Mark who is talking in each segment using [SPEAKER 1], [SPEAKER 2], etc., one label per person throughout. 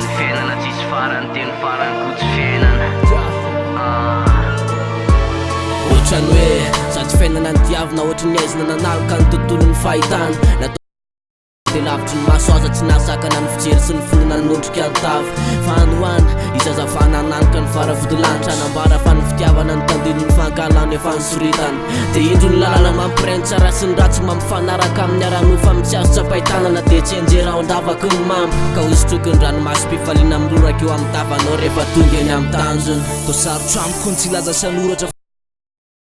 [SPEAKER 1] Ny fiainana tsisy farany teny farany ko tsy fiainana
[SPEAKER 2] ohatrany hoe sady fiainana ny diavina ohatrany aizina nanalika ny tontolon'ny fahitana de lavitry ny maso aza tsy nasakana ny fijery sy ny fonina nondrika antavy fa anoana izazavana analika ny varavodilahitra anambara fa ny fitiavana ny tandilo ny fankalany efa ny soritana de indro ny lalana mampireny tsara sy ny ratsy mampifanaraka amin'ny aranofa mitsiazotsapahitanana de tsy anjera ao andavaky ny mamy ka hozitroky ny ranomasom-pifaliana miloraka eo amin'ny tavanao rehefa tonga eny amin'ny tanjony
[SPEAKER 3] tosarotra amiko ny tsy laza sanoratra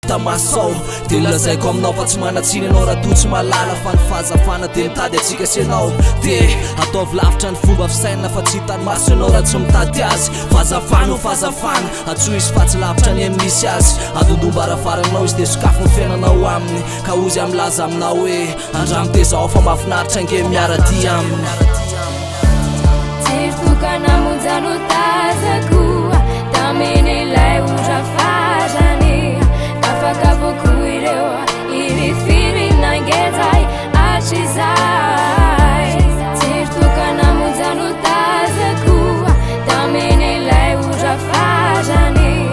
[SPEAKER 3] tamasao de lazaiko aminao fa tsy manatsiny anao raha toa tsy malala fa ny fahazafana de mitady atsika sy anao de ataovy lavitra ny fomba fisainana fa tsy hitany maso anao raha tsy mitady azy fahazafana ho fahazafana atsoa izy fa tsy lavitra ny amin'ny misy azy adondombarafaranao izy de sokafo ny fiainanao aminy ka ozy amlaza aminao hoe andramo de zao fa mahafinaritra ange miarady aminy
[SPEAKER 4] tokana monjano tazako tameny ilay otrafarany afakavoko ireo irifiry nangezay atrizay tsiry tokana monjano tazako tameny ilay otrafarany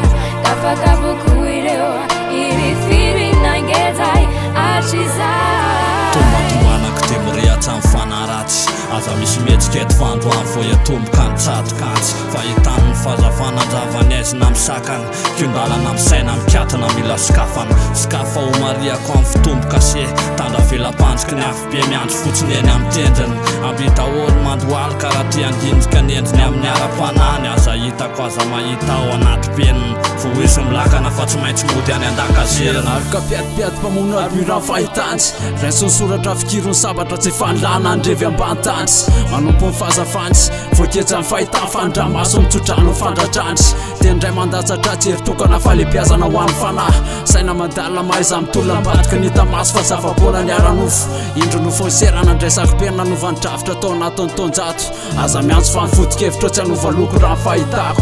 [SPEAKER 4] afakavoko ireo irifiry nangezay atrizay
[SPEAKER 3] tombatombanako de mirehatra amin'ny fanaratsy aza misy metsiketo fandroany vo iatomboka ny tsatrokatsy fahitany ny fahazavana andravany aizina misakana kiondalana misaina mikatana mila sikafana sikafa ho mariako amin'ny fitomboka se tandra velampanjika ny afibe miandro fotsiny eny amin'ny tendriny ambita olo mandoaly karaha ty andinjika ny endriny amin'ny ara-panany aza hitako aza mahita ao anaty peniny vo izy milakana fa tsy maintsy mody any andakazerina
[SPEAKER 5] arika piatipiaty mpamono abirany fahitantsy raisiny soratra fikirony sabatra tsy fanilana andrevy ambantantsy manompo ny fahazafantsy voaketra ny fahitany fandramaso mitsotrano fandratrandry de ndray mandatsatratsy eritokana falebiazana ho an'ny fanahy saina mandalina mahaiza mitolona ambadika ny tamaso fa zavaboana ny aranofo indro nofonserana ndraisako penina novandrafitra tao anatin'ny tonjato aza miantso fa nifotikevitra tsy hanovaloko raha ny fahitako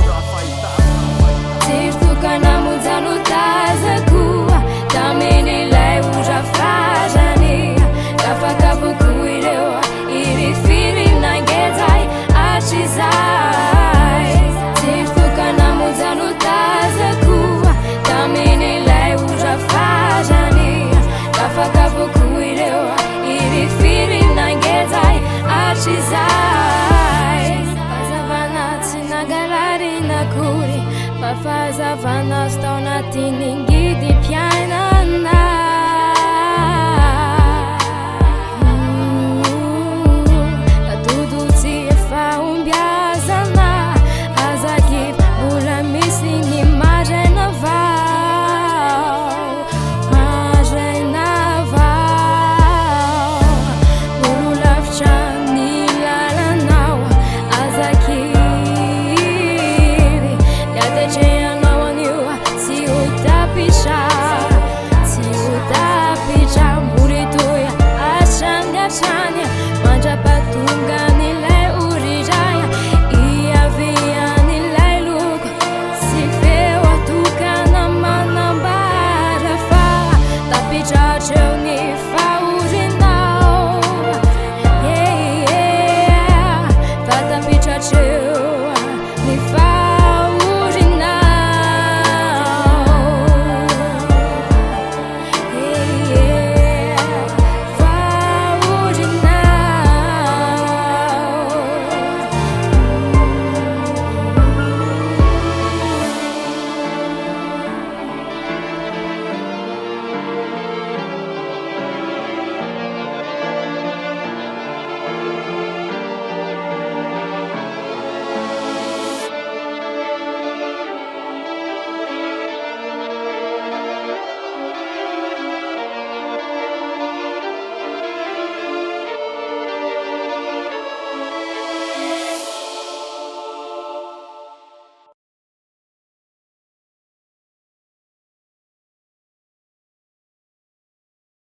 [SPEAKER 4] tsiry tokana monjano tazako tameny